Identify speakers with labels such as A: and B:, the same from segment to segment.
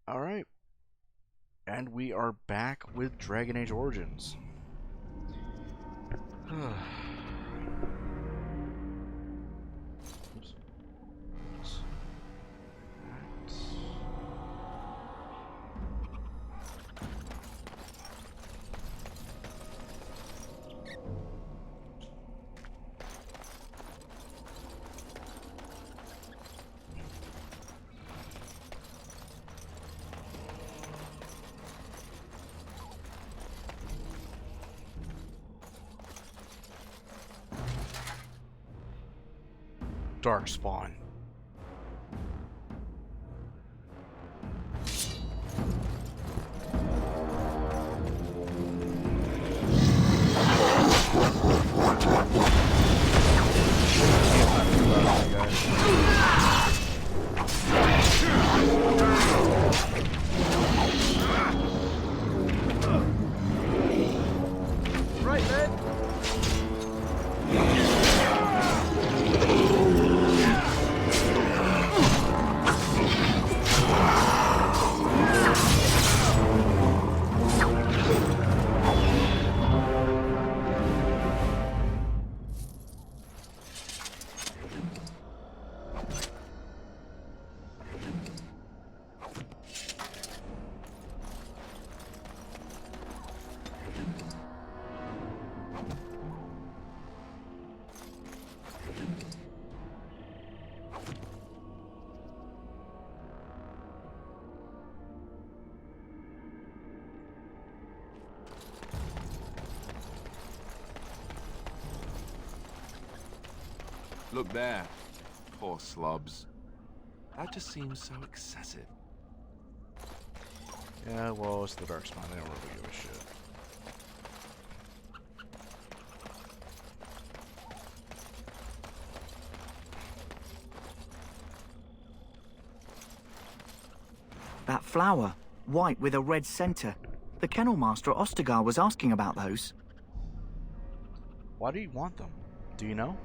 A: Alright, and we are back with Dragon Age Origins. Oops. Darkspawn.
B: Right, man.
C: Look there. Poor slobs. That just seems so excessive.
A: Yeah, well, it's the Darkspawn. They don't really give a shit.
D: That flower, white with a red center. The kennel master at Ostagar was asking about those.
A: Why do you want them? Do you know?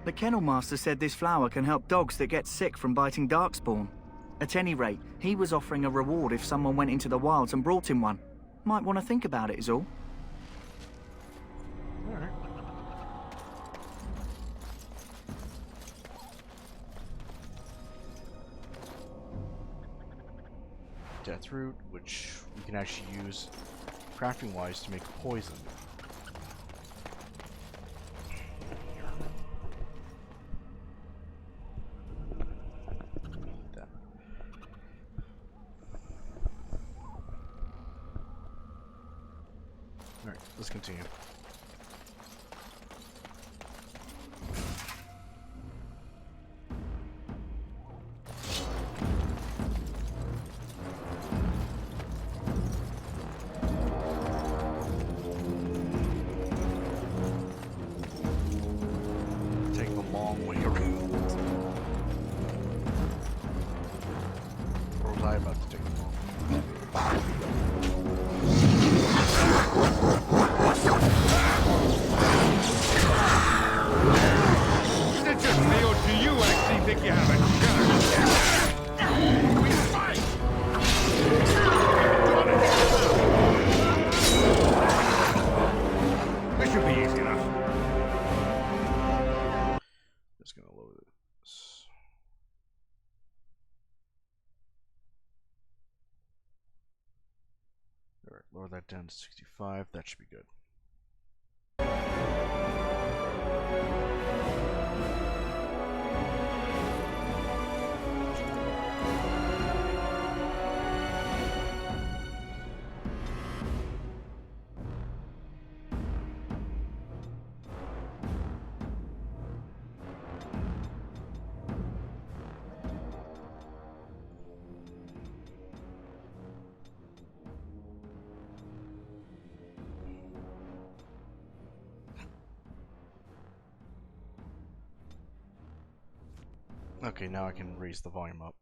D: The kennel master said this flower can help dogs that get sick from biting darkspawn. At any rate, he was offering a reward if someone went into the wilds and brought him one. Might want to think about it is all.
A: Alright. Deathroot, which we can actually use crafting wise to make poison. That. Alright, let's continue. Take a long way around. Or was I about to take a long way?
B: Is it just me, or do you actually think you have a chance? We fight! This should be easy enough.
A: Just gonna load this. Alright, lower that down to 65. That should be good. Okay, now I can raise the volume up.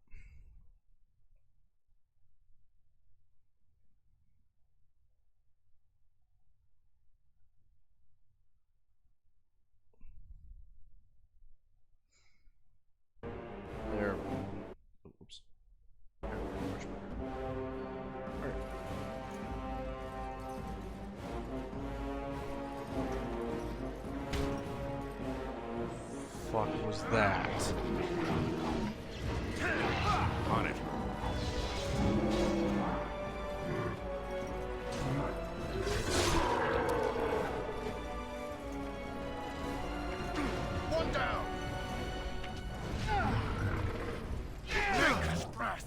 A: There. Oops. There, much better. was that?
B: On it. One down. Take his breath.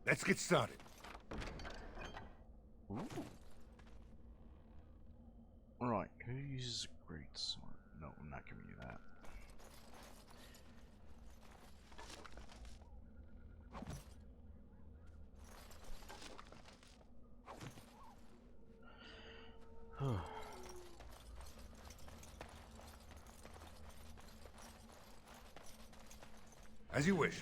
B: Let's get started.
A: Ooh. Right, who uses a great sword? No, I'm not giving you that.
B: As you wish.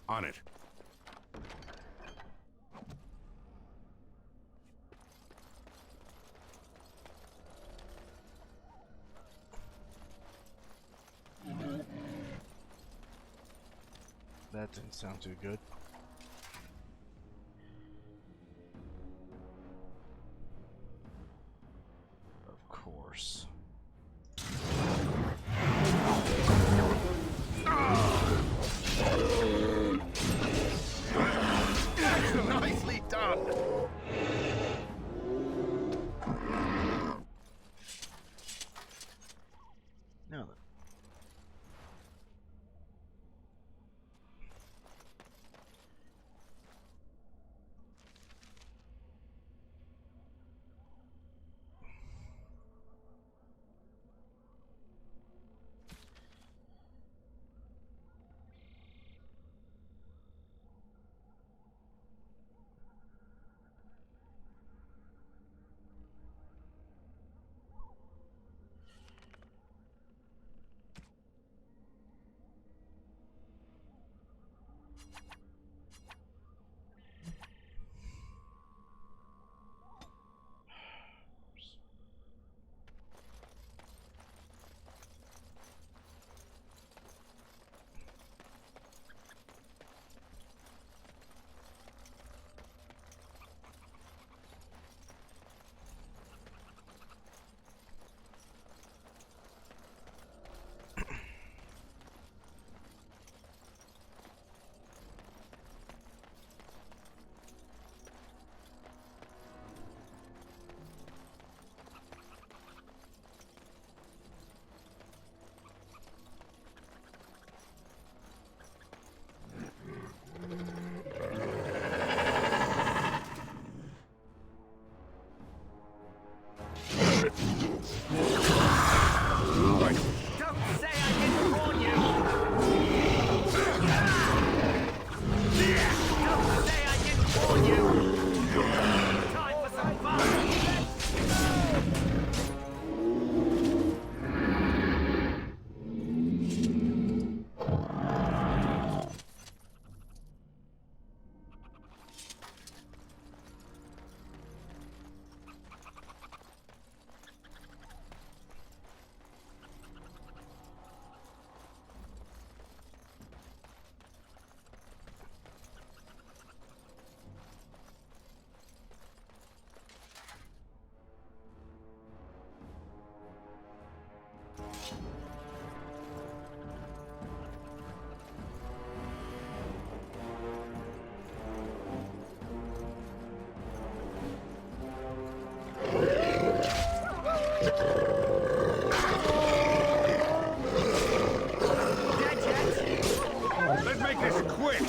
B: On it.
A: That didn't sound too good. Of course.
B: Nicely done.
A: Now then.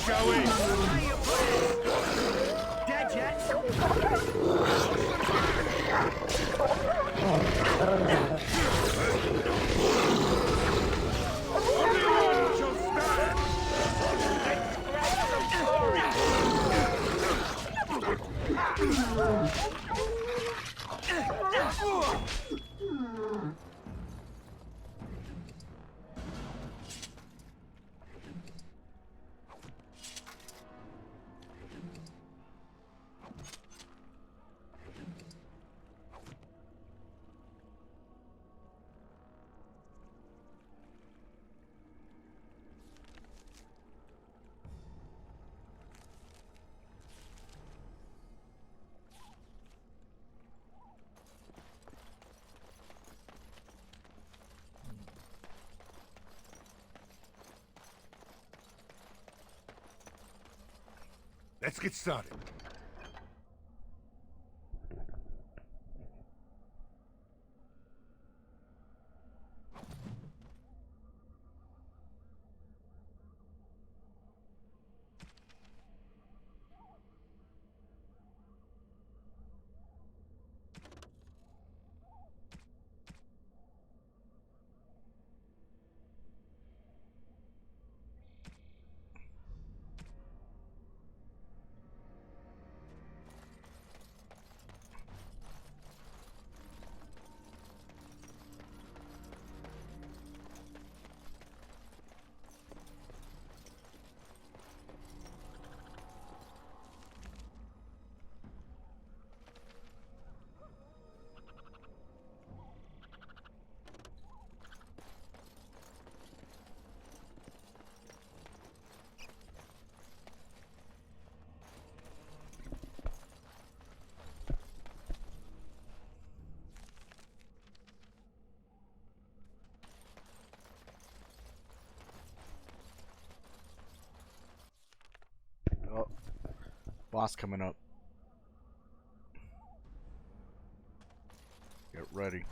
B: shall we?
D: Dead yet?
B: Only one shall stand! Let's get started.
A: Oh, boss coming up. Get ready.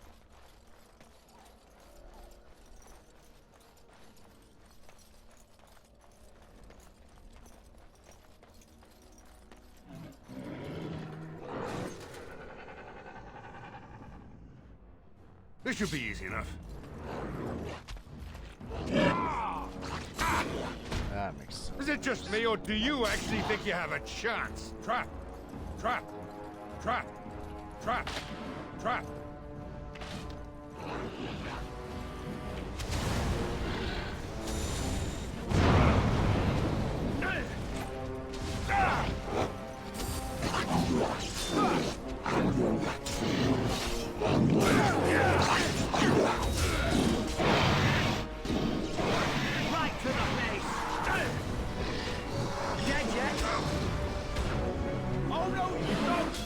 B: This should be easy enough.
A: That makes sense.
B: Is it just me, or do you actually think you have a chance? Trap! Trap! Trap! Trap! Trap!
D: Right to the face! Dead yet?
B: Oh no, you don't!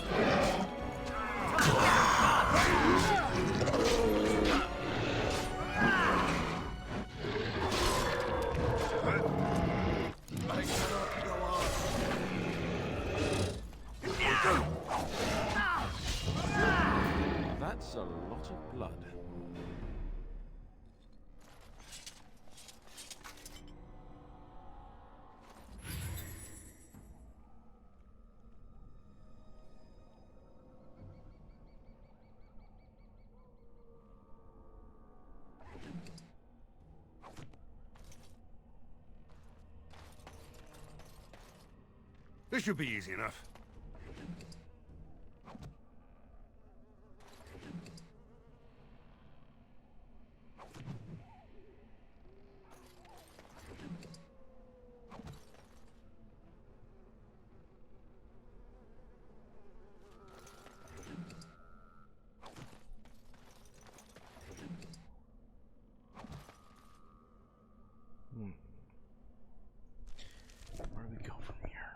C: That's a lot of blood.
B: This should be easy enough.
A: Where do we go from here?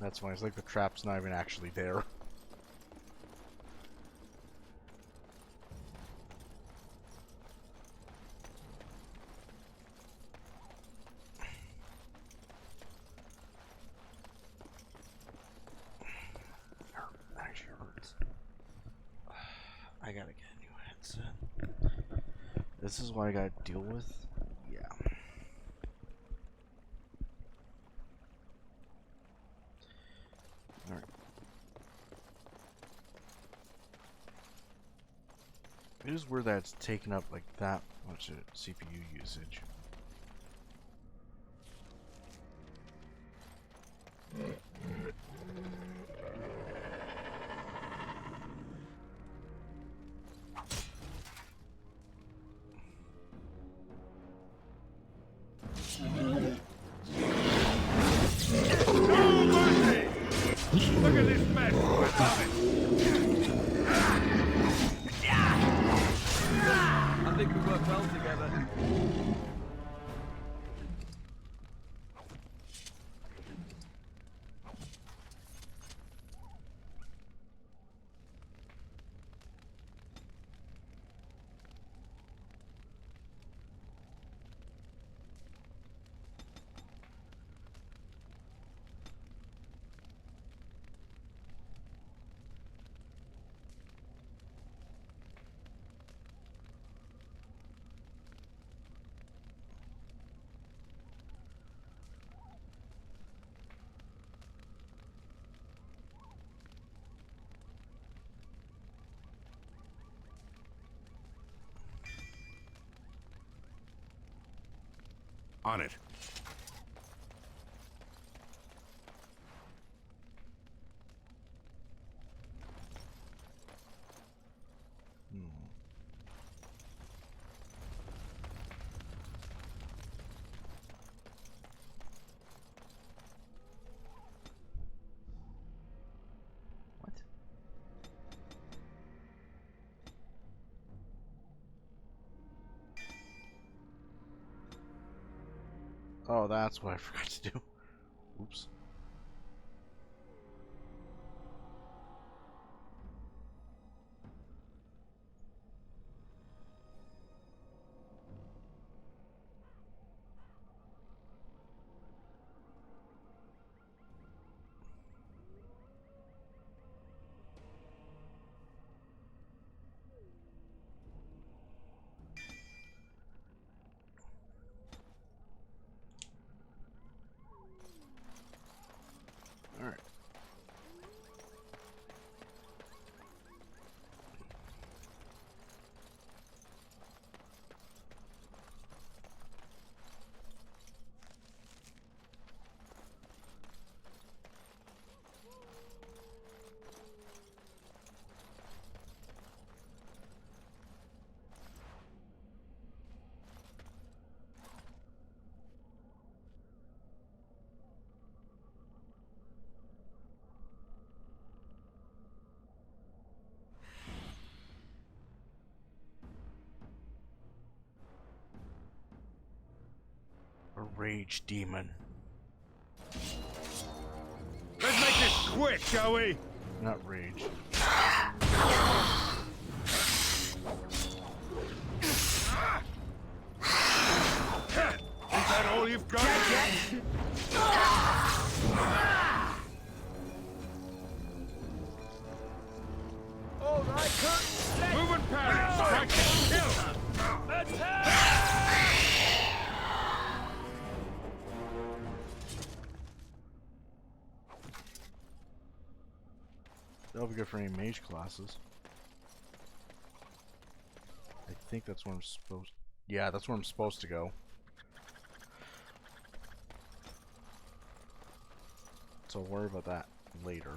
A: That's why it's like the trap's not even actually there. Actually hurts. I gotta get a new headset. This is what I gotta deal with. Yeah. Alright. It is weird that it's taken up like that much CPU usage.
B: No mercy! Look at this mess! I love it!
E: I think we work well together.
B: On it.
A: What? Oh, that's what I forgot to do. Oops. Alright. A rage demon.
B: Let's make this quick, shall we?
A: Not rage.
B: Is that all you've got?
E: All right, Kurt.
B: Move and parry! Strike and kill!
E: Attack!
A: That'll be good for any mage classes. I think that's where I'm supposed. Yeah, that's where I'm supposed to go. So I'll worry about that later.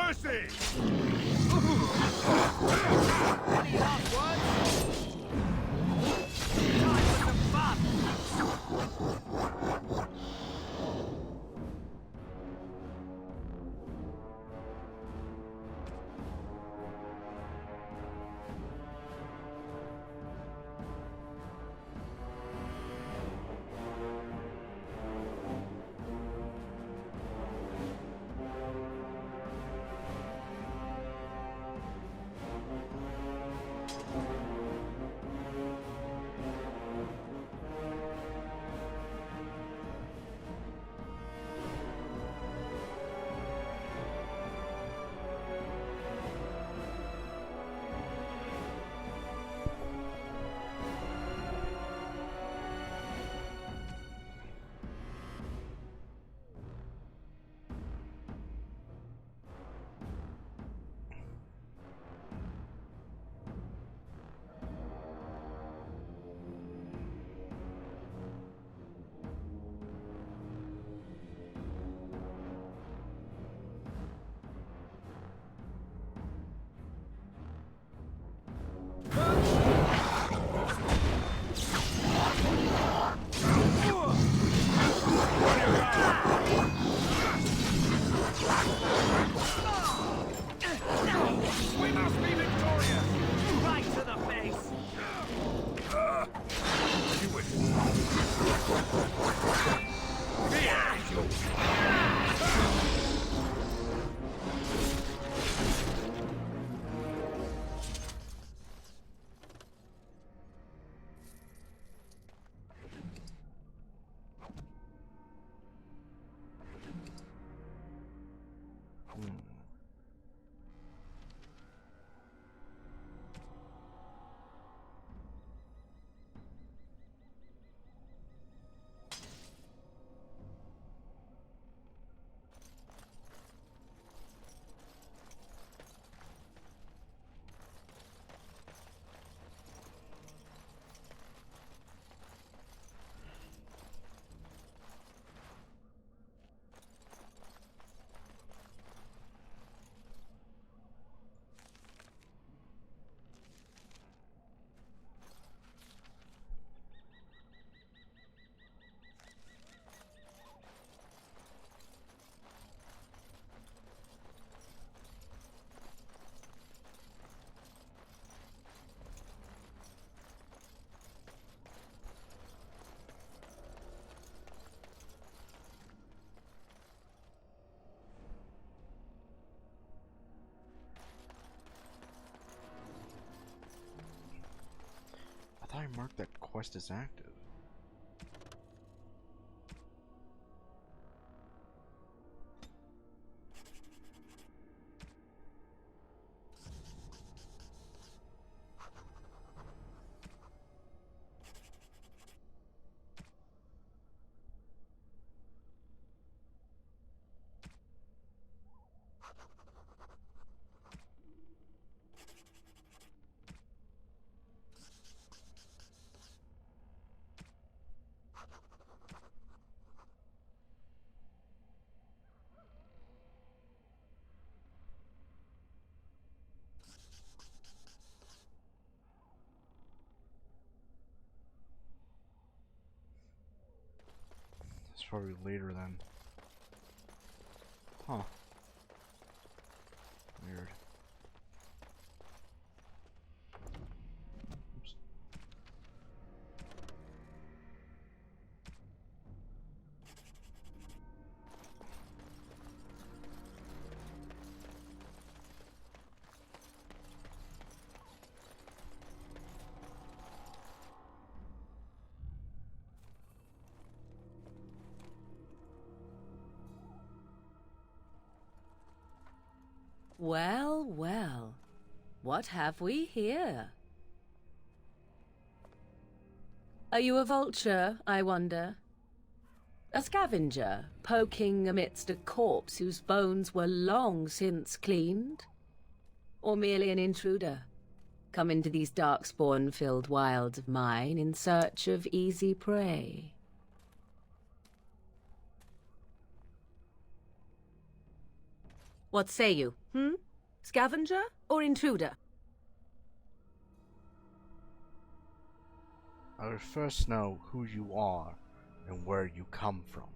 B: mercy!
E: Any last words? Time for some fun!
B: We must be victorious!
E: Right to the face!
B: You would... Here, you...
A: I thought I marked that quest as active. It's probably later then. Huh. Weird. Oops.
F: Well, well. What have we here? Are you a vulture, I wonder? A scavenger, poking amidst a corpse whose bones were long since cleaned? Or merely an intruder, come into these darkspawn-filled wilds of mine in search of easy prey? What say you, Scavenger or intruder?
A: I would first know who you are and where you come from.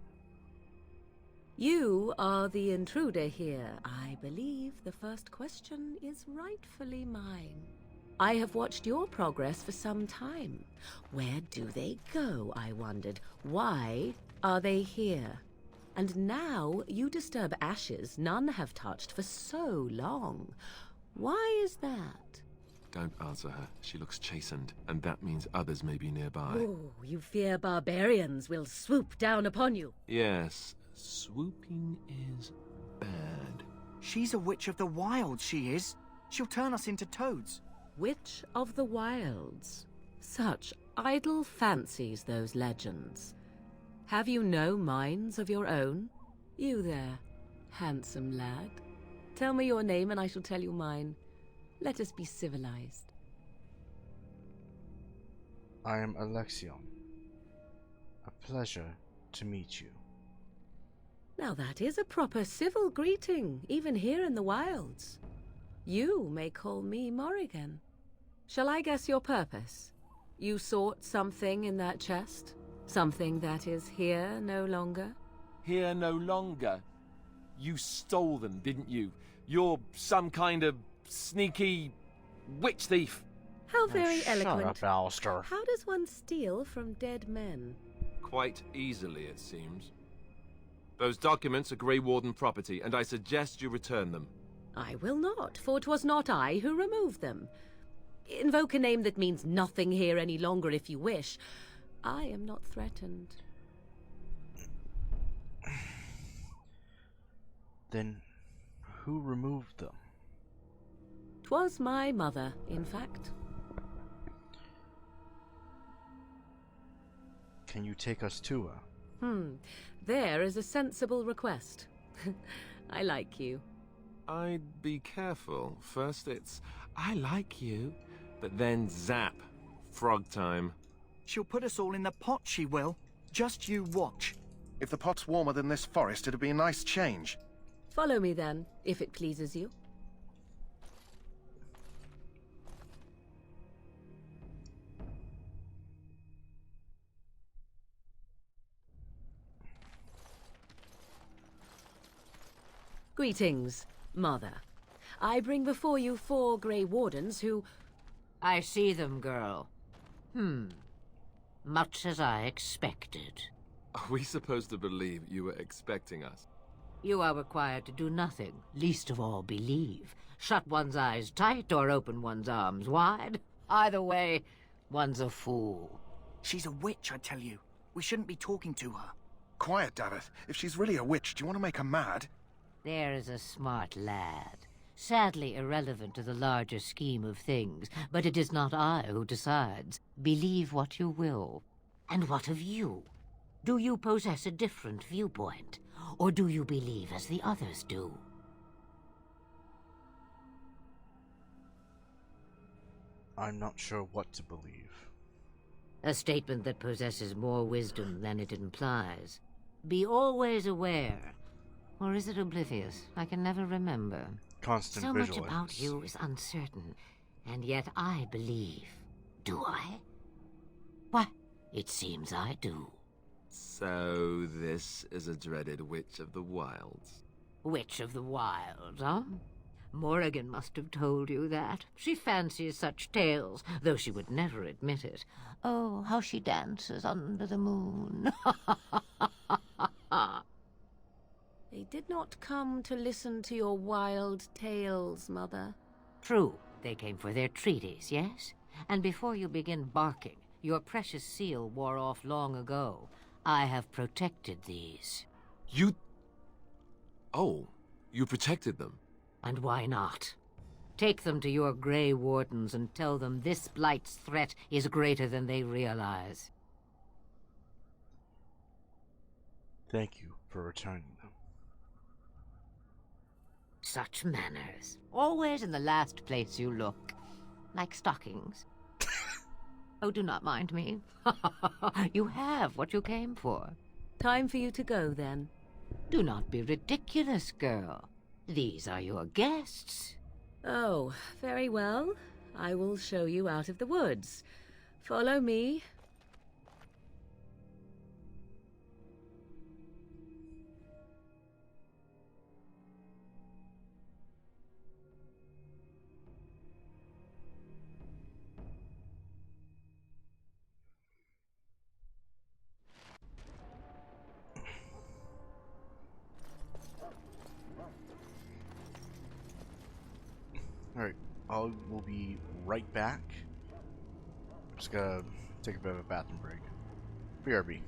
F: You are the intruder here. I believe the first question is rightfully mine. I have watched your progress for some time. Where do they go, I wondered. Why are they here? And now you disturb ashes none have touched for so long. Why is that?
C: Don't answer her. She looks chastened, and that means others may be nearby.
F: Oh, you fear barbarians will swoop down upon you.
C: Yes, swooping is bad.
D: She's a witch of the wild, she is. She'll turn us into toads.
F: Witch of the Wilds. Such idle fancies, those legends. Have you no minds of your own? You there, handsome lad. Tell me your name and I shall tell you mine. Let us be civilized.
A: I am Alexion. A pleasure to meet you.
F: Now that is a proper civil greeting, even here in the wilds. You may call me Morrigan. Shall I guess your purpose? You sought something in that chest? Something that is here no longer?
C: Here no longer. You stole them, didn't you? You're some kind of sneaky witch thief.
F: How very
A: Shut
F: eloquent.
A: up, Alistair.
F: How does one steal from dead men?
C: Quite easily, it seems. Those documents are Grey Warden property, and I suggest you return them.
F: I will not, for 'twas not I who removed them. Invoke a name that means nothing here any longer if you wish. I am not threatened.
A: Then who removed them?
F: 'Twas my mother, in fact.
A: Can you take us to her?
F: There is a sensible request. I like you.
C: I'd be careful. First it's, I like you, but then zap. Frog time.
D: She'll put us all in the pot, she will. Just you watch.
G: If the pot's warmer than this forest, it'd be a nice change.
F: Follow me then, if it pleases you. Greetings, Mother. I bring before you 4 Grey Wardens who...
H: I see them, girl. Much as I expected.
C: Are we supposed to believe you were expecting us?
H: You are required to do nothing, least of all believe. Shut one's eyes tight or open one's arms wide. Either way, one's a fool.
D: She's a witch, I tell you. We shouldn't be talking to her.
G: Quiet, Davith. If she's really a witch, do you want to make her mad?
H: There is a smart lad. Sadly irrelevant to the larger scheme of things, but it is not I who decides. Believe what you will. And what of you? Do you possess a different viewpoint? Or do you believe as the others do?
A: I'm not sure what to believe.
H: A statement that possesses more wisdom than it implies. Be always aware. Or is it oblivious? I can never remember.
A: Constant
H: So
A: vigilance.
H: much about you is uncertain, and yet I believe. Do I? Why, it seems I do.
C: So this is a dreaded Witch of the Wilds.
H: Witch of the Wild, huh? Morrigan must have told you that. She fancies such tales, though she would never admit it. Oh, how she dances under the moon.
F: They did not come to listen to your wild tales, Mother.
H: True, they came for their treaties, yes? And before you begin barking, your precious seal wore off long ago. I have protected these.
C: You... Oh, you protected them.
H: And why not? Take them to your Grey Wardens and tell them this Blight's threat is greater than they realize.
A: Thank you for returning them.
H: Such manners. Always in the last place you look. Like stockings. Oh, do not mind me. You have what you came for.
F: Time for you to go, then.
H: Do not be ridiculous, girl. These are your guests.
F: Oh, very well. I will show you out of the woods. Follow me.
A: Alright, we'll be right back. Just gotta take a bit of a bathroom break. BRB.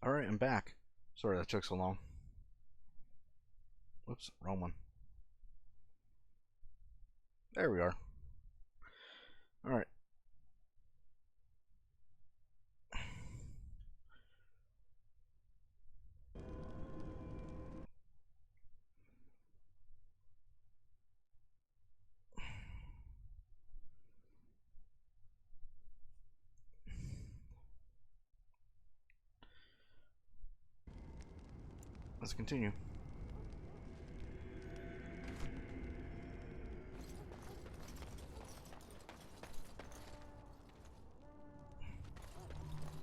A: Alright, I'm back. Sorry that took so long. Whoops, wrong one. There we are. Alright. Let's continue.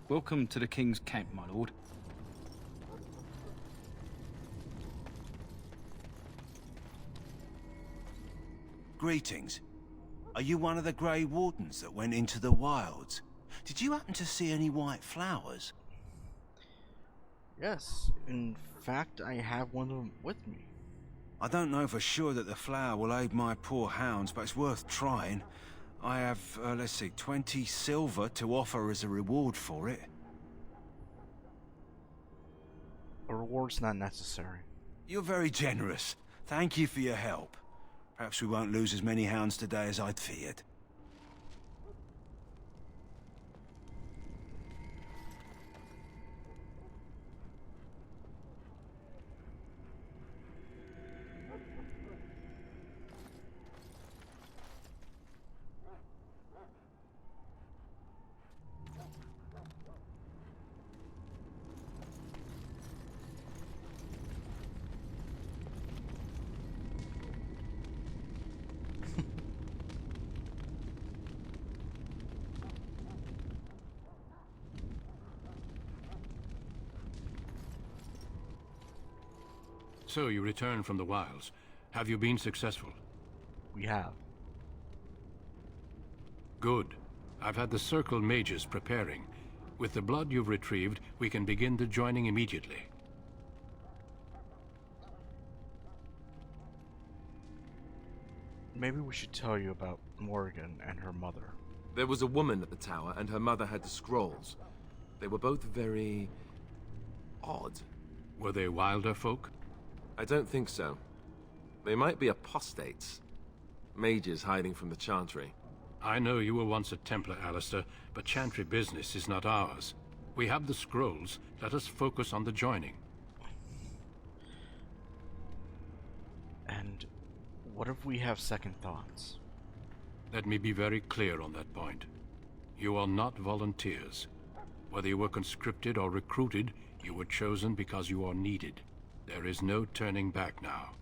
I: Welcome to the King's Camp, my lord.
J: Greetings. Are you one of the Grey Wardens that went into the wilds? Did you happen to see any white flowers?
A: Yes, in fact, I have one of them with me.
J: I don't know for sure that the flower will aid my poor hounds, but it's worth trying. I have, let's see, 20 silver to offer as a reward for it.
A: A reward's not necessary.
J: You're very generous. Thank you for your help. Perhaps we won't lose as many hounds today as I'd feared.
K: So you returned from the wilds. Have you been successful?
A: We have.
K: Good. I've had the Circle mages preparing. With the blood you've retrieved, we can begin the joining immediately.
A: Maybe we should tell you about Morrigan and her mother.
C: There was a woman at the tower, and her mother had the scrolls. They were both very... odd.
K: Were they wilder folk?
C: I don't think so. They might be apostates. Mages hiding from the Chantry.
K: I know you were once a Templar, Alistair, but Chantry business is not ours. We have the scrolls. Let us focus on the joining.
A: And what if we have second thoughts?
K: Let me be very clear on that point. You are not volunteers. Whether you were conscripted or recruited, you were chosen because you are needed. There is no turning back now.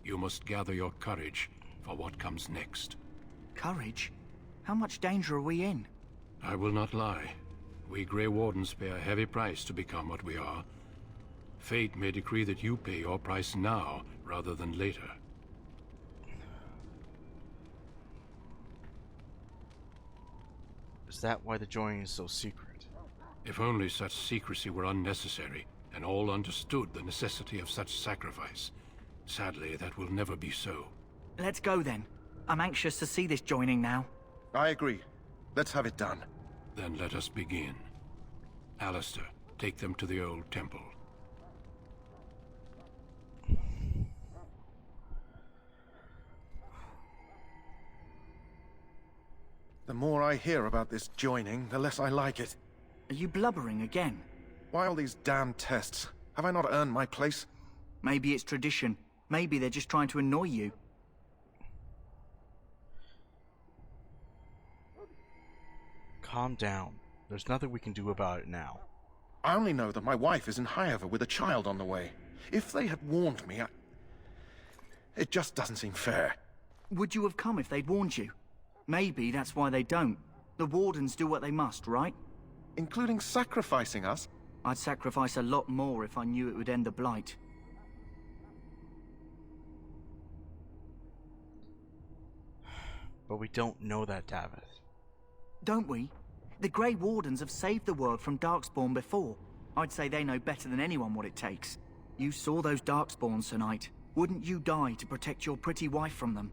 K: You must gather your courage for what comes next.
D: Courage? How much danger are we in?
K: I will not lie. We Grey Wardens pay a heavy price to become what we are. Fate may decree that you pay your price now, rather than later.
A: Is that why the joining is so secret?
K: If only such secrecy were unnecessary, and all understood the necessity of such sacrifice. Sadly, that will never be so.
D: Let's go then. I'm anxious to see this joining now.
G: I agree. Let's have it done.
K: Then let us begin. Alistair, take them to the old temple.
G: The more I hear about this joining, the less I like it.
D: Are you blubbering again?
G: Why all these damn tests? Have I not earned my place?
D: Maybe it's tradition. Maybe they're just trying to annoy you.
A: Calm down. There's nothing we can do about it now.
G: I only know that my wife is in Highover with a child on the way. If they had warned me, it just doesn't seem fair.
D: Would you have come if they'd warned you? Maybe that's why they don't. The Wardens do what they must, right?
G: Including sacrificing us?
D: I'd sacrifice a lot more if I knew it would end the Blight.
A: But we don't know that, David.
D: Don't we? The Grey Wardens have saved the world from Darkspawn before. I'd say they know better than anyone what it takes. You saw those Darkspawns tonight. Wouldn't you die to protect your pretty wife from them?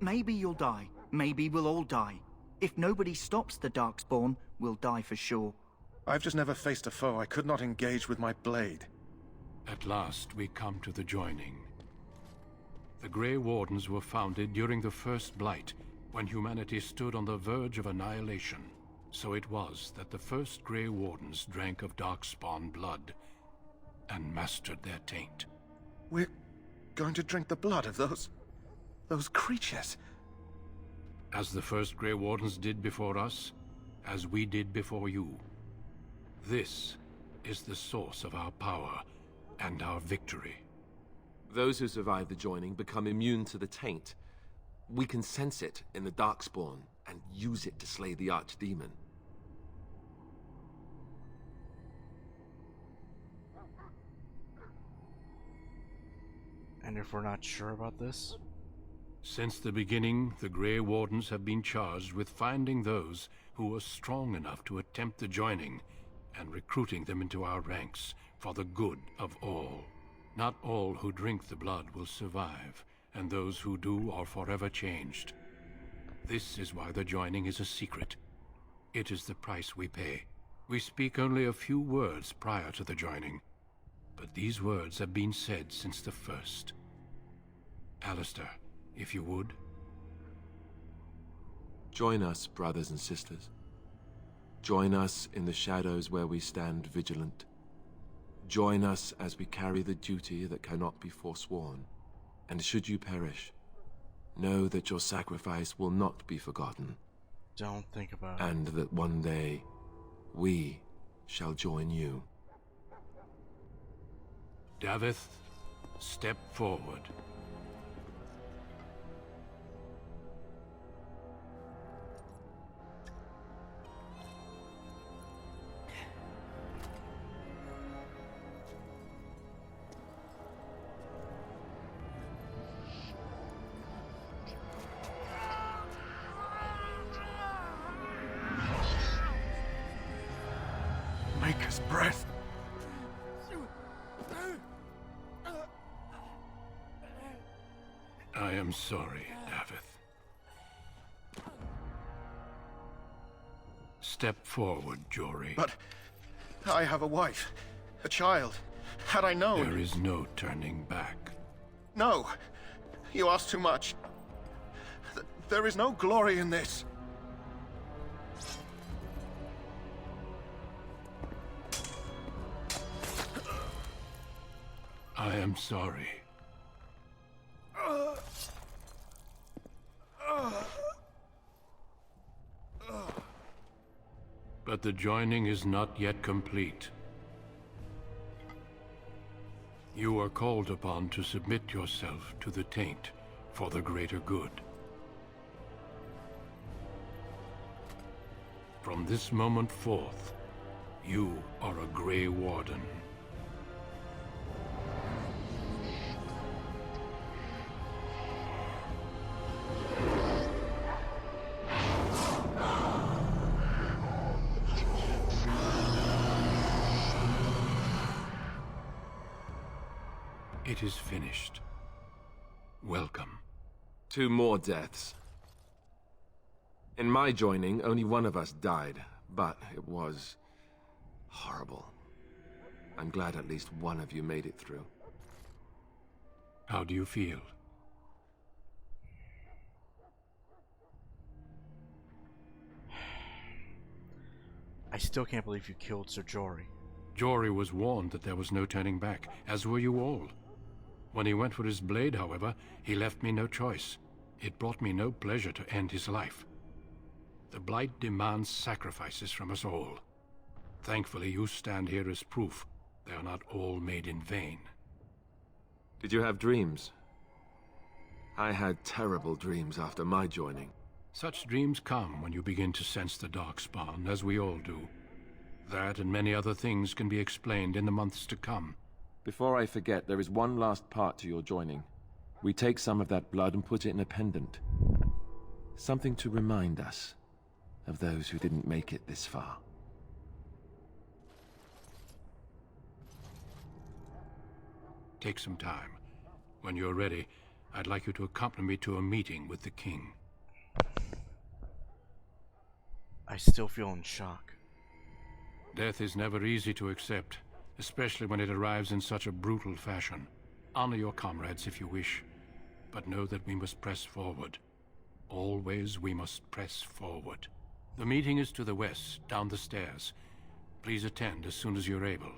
G: Maybe
D: you'll die. Maybe we'll all die. If nobody stops the Darkspawn, we'll die for sure.
G: I've just never faced a foe I could not engage with my blade.
K: At last, we come to the joining. The Grey Wardens were founded during the First Blight, when humanity stood on the verge of annihilation. So it was that the first Grey Wardens drank of Darkspawn blood and mastered their taint.
G: We're going to drink the blood of those creatures.
K: As the first Grey Wardens did before us, as we did before you. This is the source of our power and our victory.
C: Those who survive the joining become immune to the taint. We can sense it in the Darkspawn and use it to slay the Archdemon.
A: And if we're not sure about this?
K: Since the beginning, the Grey Wardens have been charged with finding those who are strong enough to attempt the joining and recruiting them into our ranks for the good of all. Not all who drink the blood will survive, and those who do are forever changed. This is why the joining is a secret. It is the price we pay. We speak only a few words prior to the joining, but these words have been said since the first. Alistair, if you would.
C: Join us, brothers and sisters. Join us in the shadows where we stand vigilant. Join us as we carry the duty that cannot be forsworn. And should you perish, know that your sacrifice will not be forgotten.
A: Don't think about it.
C: And that one day, we shall join you.
K: Davith, step forward.
G: Maker's breath.
K: I am sorry, Davith. Step forward, Jory.
G: But I have a wife, a child. Had I known...
K: There is no turning back.
G: No. You ask too much. There is no glory in this.
K: I am sorry. But the joining is not yet complete. You are called upon to submit yourself to the taint for the greater good. From this moment forth, you are a Grey Warden. It is finished. Welcome.
C: 2 more deaths. In my joining, only one of us died, but it was horrible. I'm glad at least one of you made it through.
K: How do you feel?
A: I still can't believe you killed Sir Jory.
K: Jory was warned that there was no turning back, as were you all. When he went for his blade, however, he left me no choice. It brought me no pleasure to end his life. The Blight demands sacrifices from us all. Thankfully, you stand here as proof they are not all made in vain.
C: Did you have dreams? I had terrible dreams after my joining.
K: Such dreams come when you begin to sense the Darkspawn, as we all do. That and many other things can be explained in the months to come.
C: Before I forget, there is one last part to your joining. We take some of that blood and put it in a pendant. Something to remind us of those who didn't make it this far.
K: Take some time. When you're ready, I'd like you to accompany me to a meeting with the king.
A: I still feel in shock.
K: Death is never easy to accept, especially when it arrives in such a brutal fashion. Honor your comrades if you wish, but know that we must press forward. Always we must press forward. The meeting is to the west, down the stairs. Please attend as soon as you're able.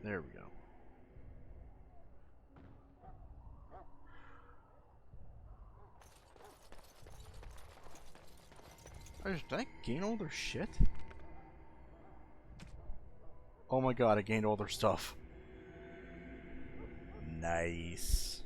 A: There we go. Did I gain all their shit? Oh my god, I gained all their stuff. Nice.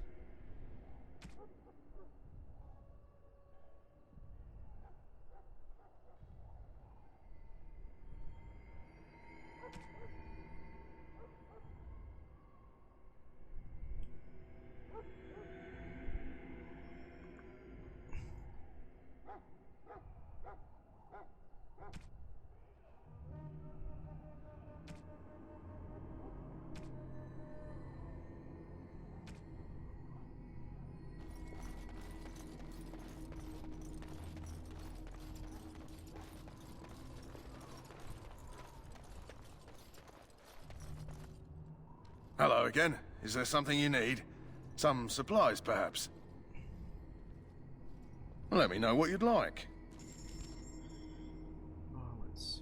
G: Hello again. Is there something you need? Some supplies, perhaps? Let me know what you'd like.
A: Let's see.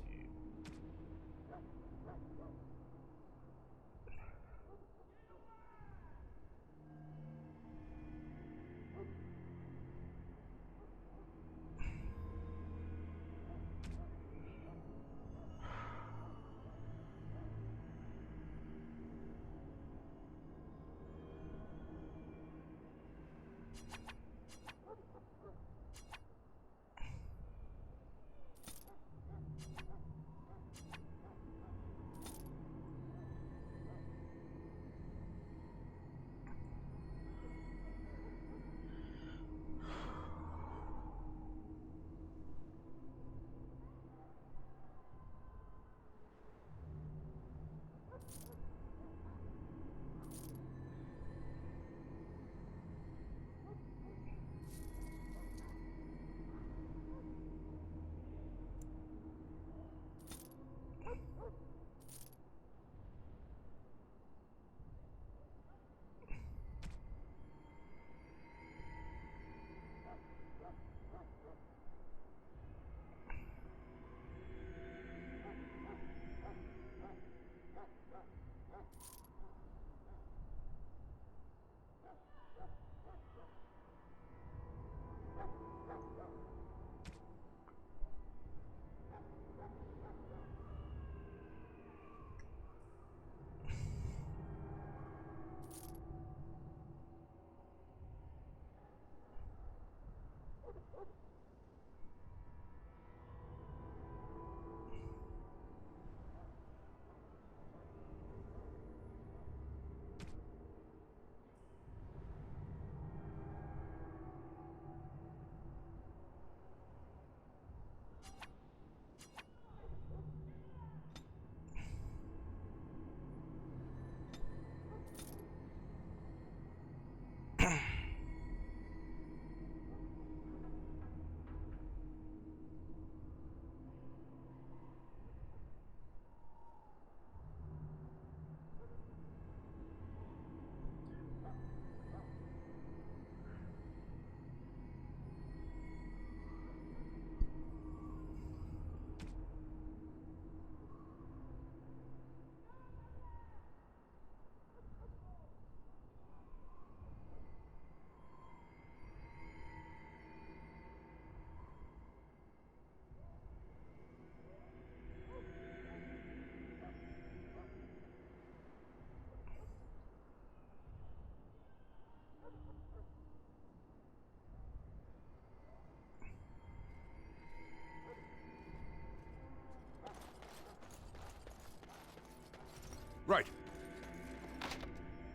B: Right.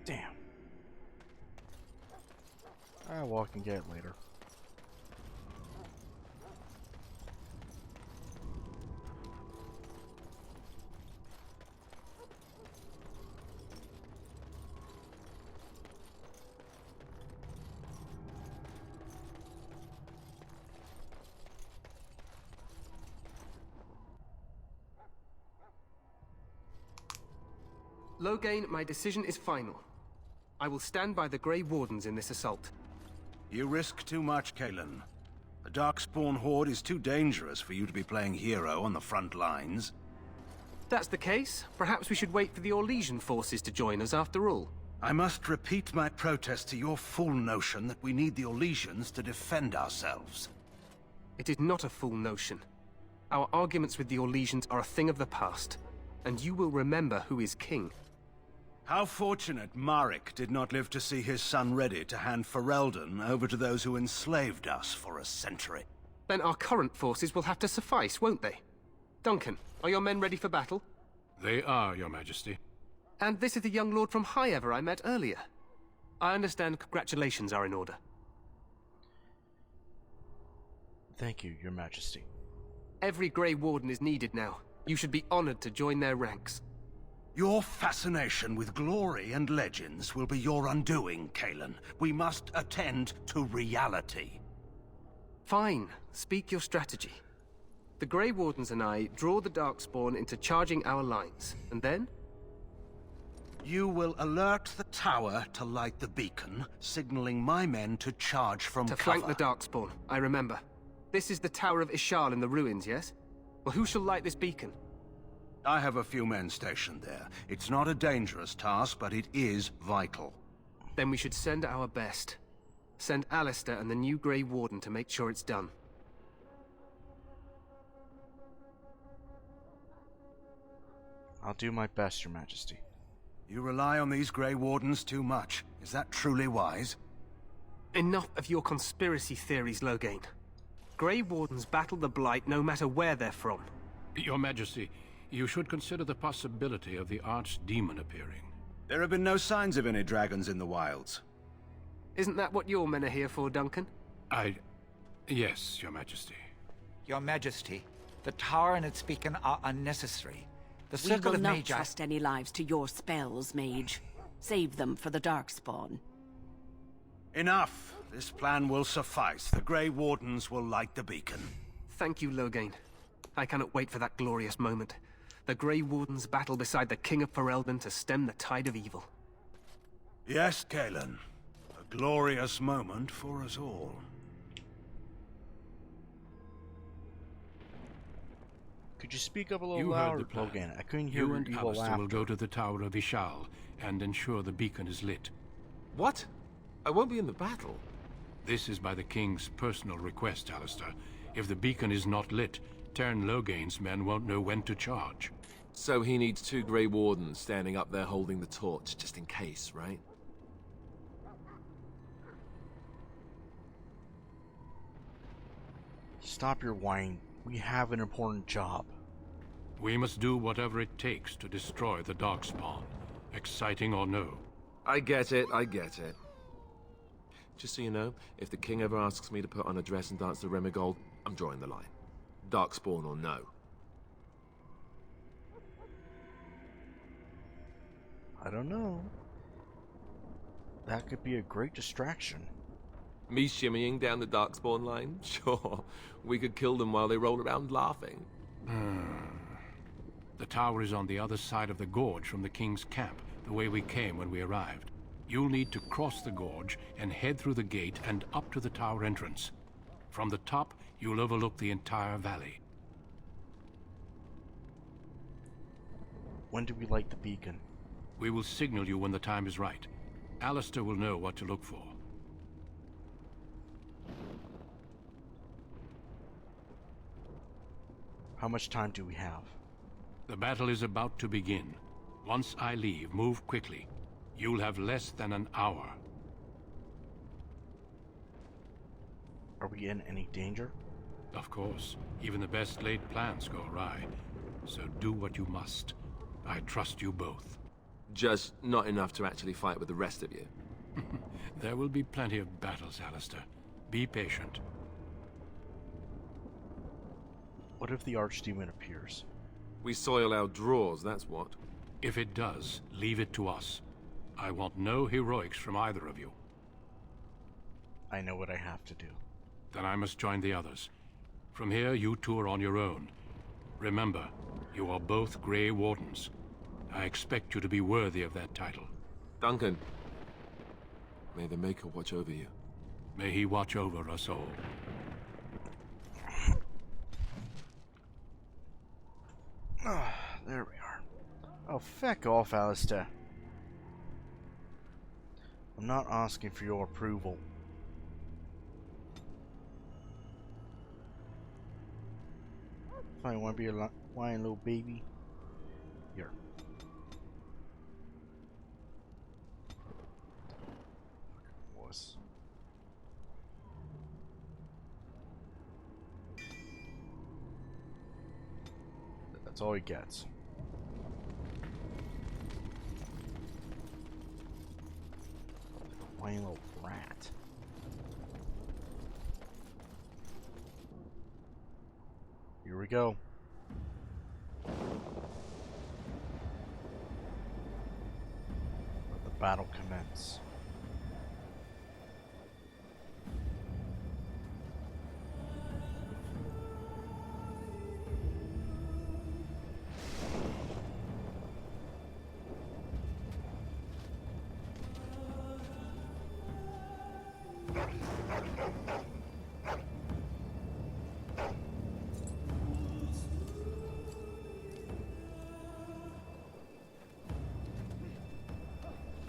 A: Damn. Alright, well, I can get it later.
L: Loghain, my decision is final. I will stand by the Grey Wardens in this assault.
J: You risk too much, Cailan. The Darkspawn Horde is too dangerous for you to be playing hero on the front lines.
L: If that's the case, perhaps we should wait for the Orlesian forces to join us after all.
J: I must repeat my protest to your fool notion that we need the Orlesians to defend ourselves.
L: It is not a fool notion. Our arguments with the Orlesians are a thing of the past, and you will remember who is king.
J: How fortunate Marek did not live to see his son ready to hand Ferelden over to those who enslaved us for a century.
L: Then our current forces will have to suffice, won't they? Duncan, are your men ready for battle?
K: They are, Your Majesty.
L: And this is the young lord from Highever I met earlier. I understand congratulations are in order.
A: Thank you, Your Majesty.
L: Every Grey Warden is needed now. You should be honored to join their ranks.
J: Your fascination with glory and legends will be your undoing, Cailan. We must attend to reality.
L: Fine. Speak your strategy. The Grey Wardens and I draw the Darkspawn into charging our lines, and then?
J: You will alert the tower to light the beacon, signaling my men to charge from cover.
L: To flank the Darkspawn, I remember. This is the Tower of Ishal in the ruins, yes? Well, who shall light this beacon?
J: I have a few men stationed there. It's not a dangerous task, but it is vital.
L: Then we should send our best. Send Alistair and the new Grey Warden to make sure it's done.
A: I'll do my best, Your Majesty.
J: You rely on these Grey Wardens too much. Is that truly wise?
L: Enough of your conspiracy theories, Loghain. Grey Wardens battle the Blight no matter where they're from.
K: Your Majesty, you should consider the possibility of the Archdemon appearing.
J: There have been no signs of any dragons in the wilds.
L: Isn't that what your men are here for, Duncan?
K: Yes, Your Majesty.
E: Your Majesty, the tower and its beacon are unnecessary. The
M: We
E: Circle
M: will
E: of
M: not
E: Magi...
M: trust any lives to your spells, Mage. Save them for the Darkspawn.
J: Enough! This plan will suffice. The Grey Wardens will light the beacon.
L: Thank you, Loghain. I cannot wait for that glorious moment. The Grey Wardens battle beside the King of Ferelden to stem the tide of evil.
J: Yes, Cailan. A glorious moment for us all.
A: Could you speak up a little
K: You heard
A: louder,
K: the plan.
A: Logan? I couldn't hear
K: You and
A: evil
K: Alistair
A: laughter.
K: will go to the Tower of Ishal and ensure the beacon is lit.
C: What? I won't be in the battle.
K: This is by the King's personal request, Alistair. If the beacon is not lit, Tern Loghain's men won't know when to charge.
C: So he needs 2 Grey Wardens standing up there holding the torch, just in case, right?
A: Stop your whining. We have an important job.
K: We must do whatever it takes to destroy the Darkspawn, exciting or no.
C: I get it, I get it. Just so you know, if the king ever asks me to put on a dress and dance the Remigold, I'm drawing the line. Darkspawn or no.
A: I don't know. That could be a great distraction.
C: Me shimmying down the Darkspawn line? Sure. We could kill them while they roll around laughing.
K: The tower is on the other side of the gorge from the King's camp, the way we came when we arrived. You'll need to cross the gorge and head through the gate and up to the tower entrance. From the top, you'll overlook the entire valley.
A: When do we light the beacon?
K: We will signal you when the time is right. Alistair will know what to look for.
A: How much time do we have?
K: The battle is about to begin. Once I leave, move quickly. You'll have less than an hour.
A: Are we in any danger?
K: Of course. Even the best laid plans go awry. So do what you must. I trust you both.
C: Just not enough to actually fight with the rest of you.
K: There will be plenty of battles, Alistair. Be patient.
A: What if the Archdemon appears?
C: We soil our drawers, that's what.
K: If it does, leave it to us. I want no heroics from either of you.
A: I know what I have to do.
K: Then I must join the others. From here, you two are on your own. Remember, you are both Grey Wardens. I expect you to be worthy of that title.
C: Duncan, may the Maker watch over you.
K: May he watch over us all.
A: There we are. Oh, feck off, Alistair. I'm not asking for your approval. Fine, want to be a whiny little baby? Here. Was. That's all he gets. Whiny little rat. Here we go. Let the battle commence.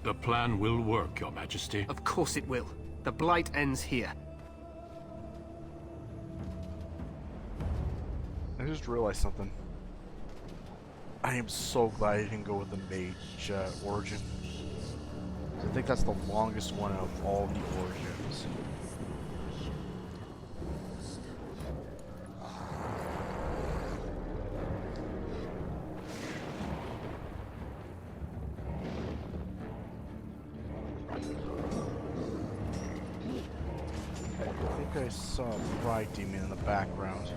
K: The plan will work, Your Majesty.
L: Of course it will. The Blight ends here.
A: I just realized something. I am so glad I didn't go with the mage origin. I think that's the longest one of all the origins. I think I saw a Pride Demon in the background.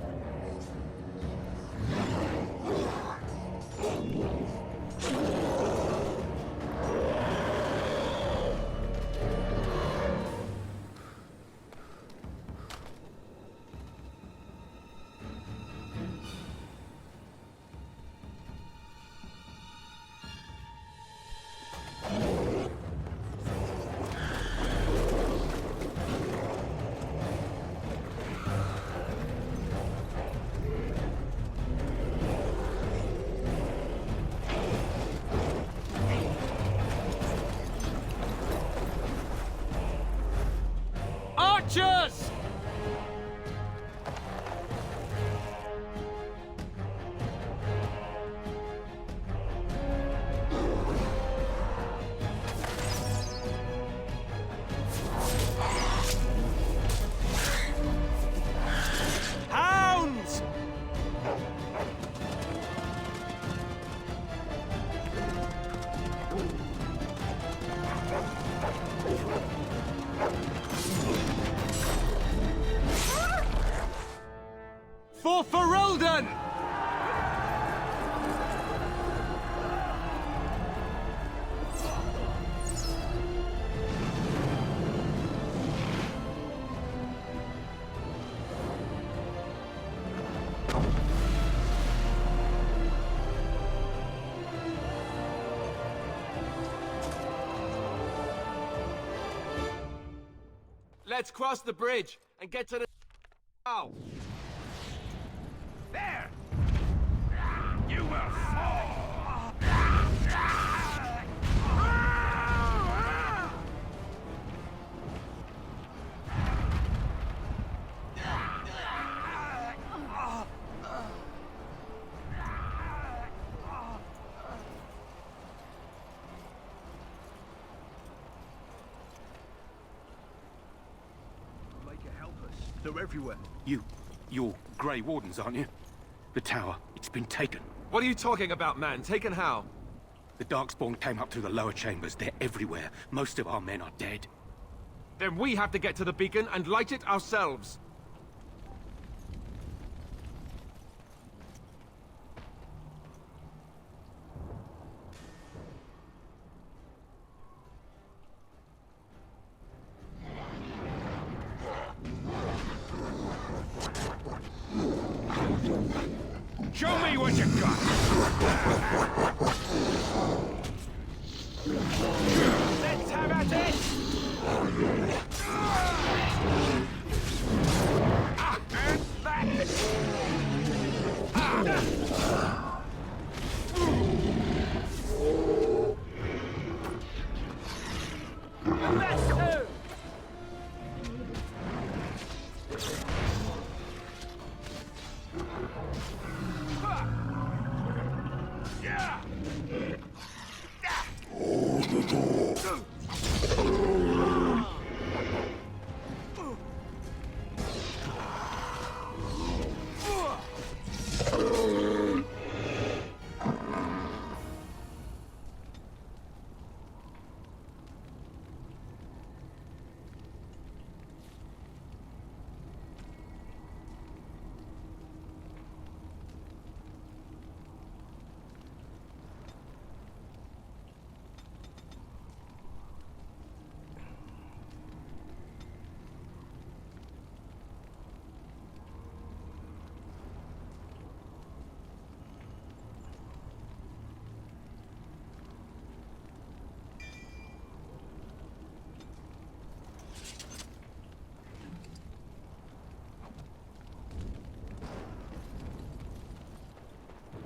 L: Archers! Hounds! For Ferelden!
C: Let's cross the bridge and get to the... Oh.
B: There! You will fall!
J: Maker, help us. They're everywhere. You're Grey Wardens, aren't you? The tower, it's been taken.
C: What are you talking about, man? Taken how?
N: The Darkspawn came up through the lower chambers. They're everywhere. Most of our men are dead.
O: Then we have to get to the beacon and light it ourselves.
B: Show me what you got!
O: Let's have at it!
B: And that!
O: Let's go!
B: Yeah!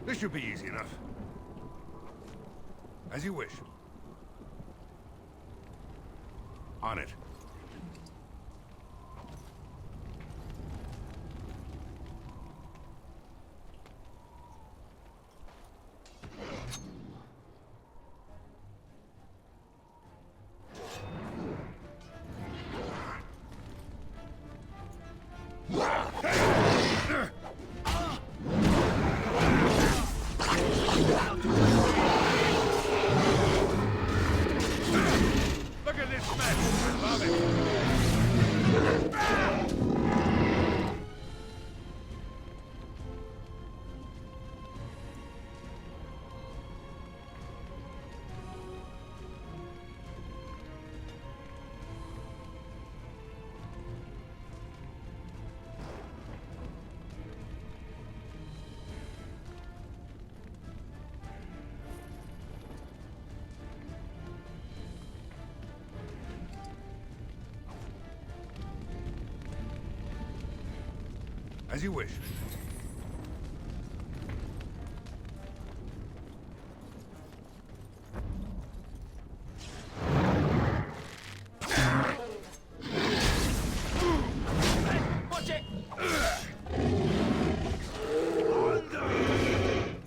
B: This should be easy enough. As you wish. On it. Look at this mess! I love it! As you wish.
O: Watch it!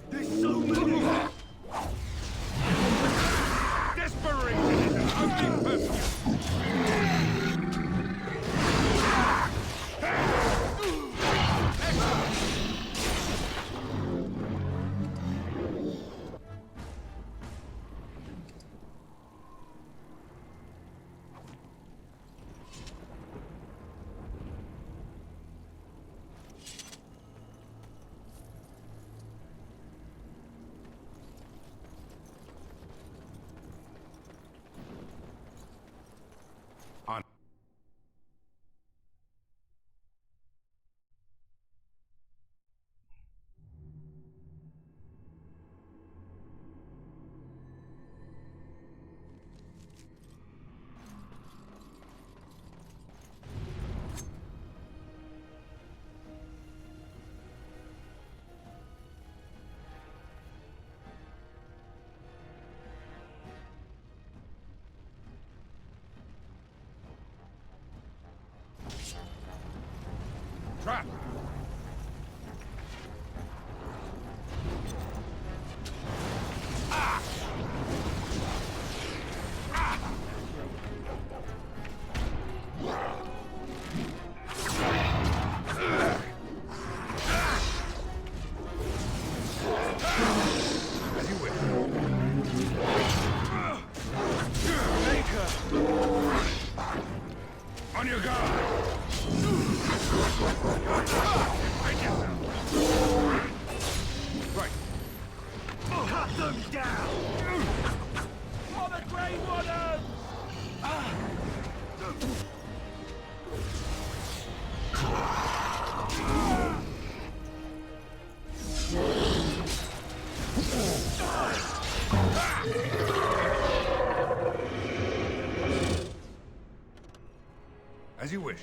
B: There's so many! Desperation is an ugly perfume! Cut them down! For the Grey Wardens! As you wish.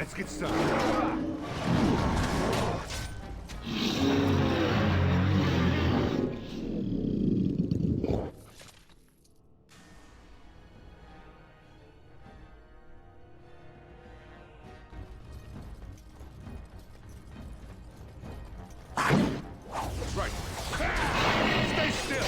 B: Let's get started. Right. Stay still.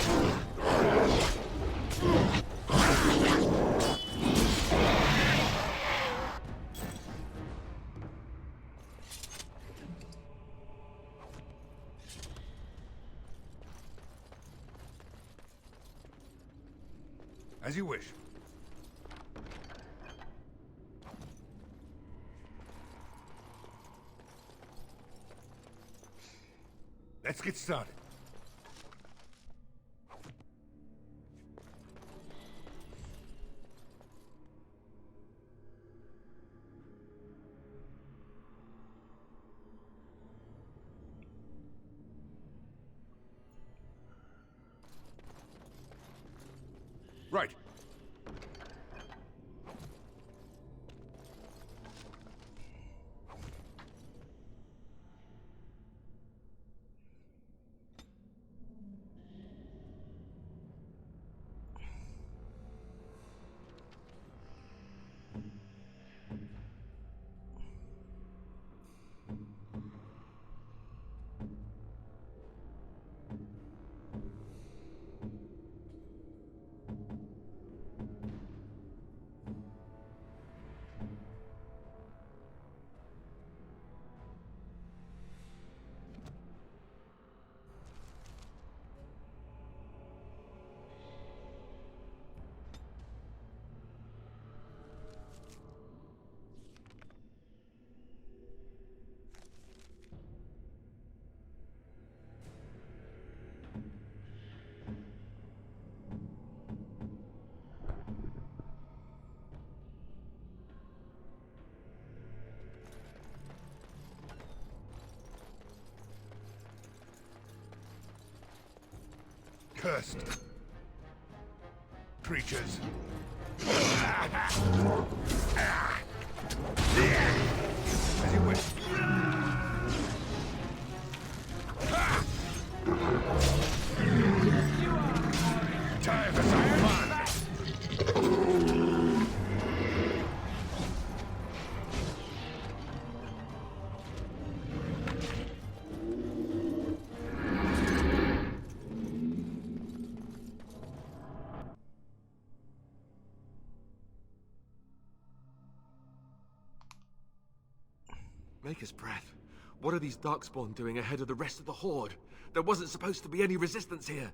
B: As you wish. Let's get started. Right. Cursed creatures. As you wish. Time for some fun.
C: Maker's breath. What are these Darkspawn doing ahead of the rest of the Horde? There wasn't supposed to be any resistance here.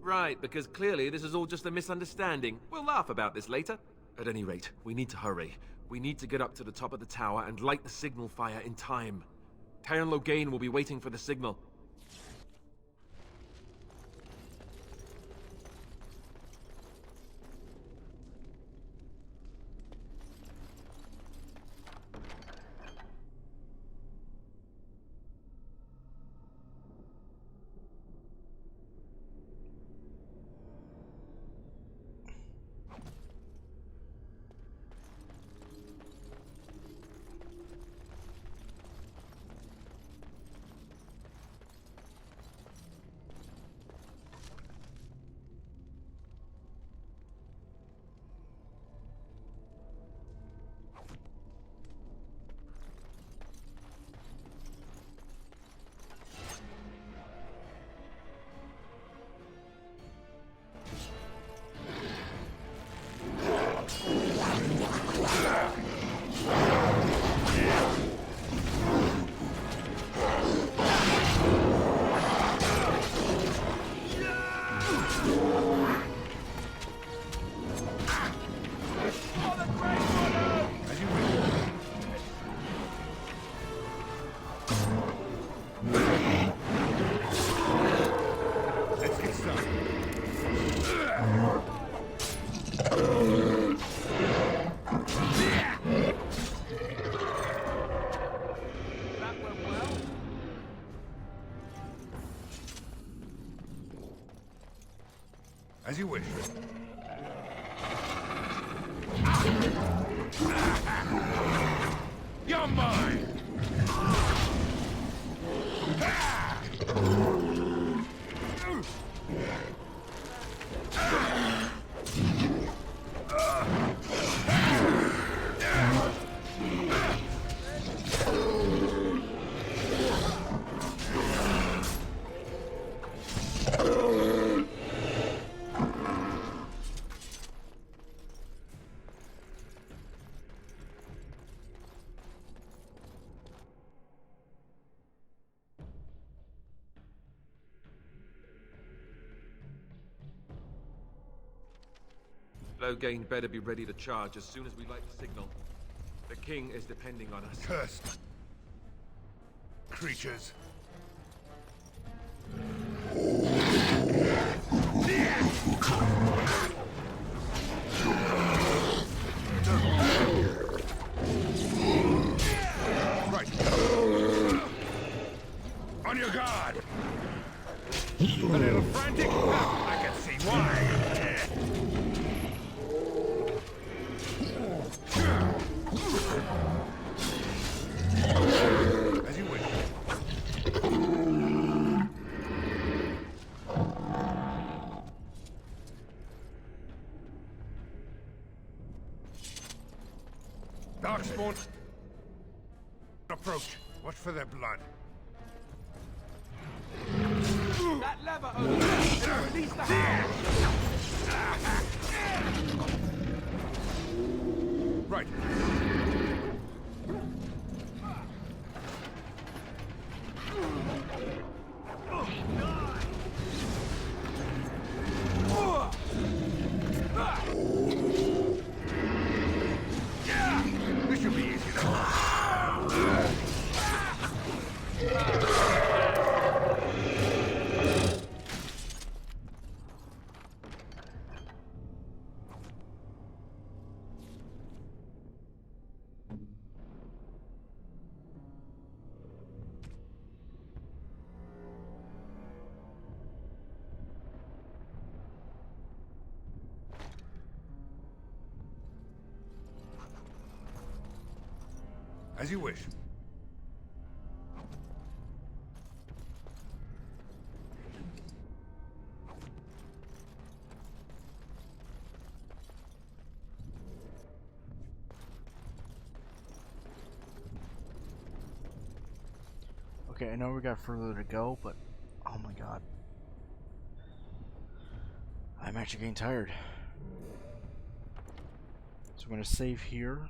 C: Right, because clearly this is all just a misunderstanding. We'll laugh about this later. At any rate, we need to hurry. We need to get up to the top of the tower and light the signal fire in time. Taron Loghain will be waiting for the signal.
B: As you wish. You're mine!
C: Loghain better be ready to charge as soon as we light the signal. The king is depending on us.
B: Cursed creatures. Right. On your guard. A little frantic? I can see why. As you wish. Darkspawn. Approach. Watch for their blood.
O: That lever over there! Release the hand!
B: Right. This should be easy enough. As you wish.
A: Okay, I know we got further to go, but oh my god. I'm actually getting tired. So I'm going to save here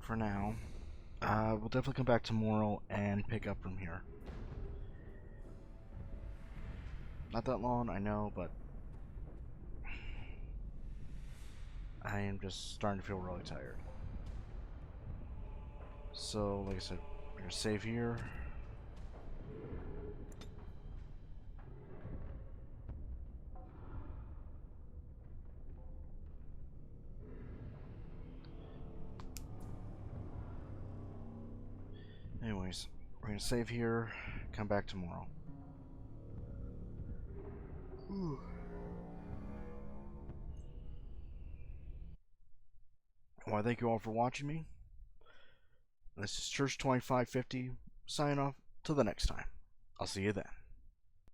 A: for now. We'll definitely come back tomorrow and pick up from here. Not that long, I know, but I am just starting to feel really tired. So, like I said, we're going to save here. Anyways, we're going to save here, come back tomorrow. Ooh. Well, thank you all for watching me. This is Church 2550, signing off till the next time. I'll see you then.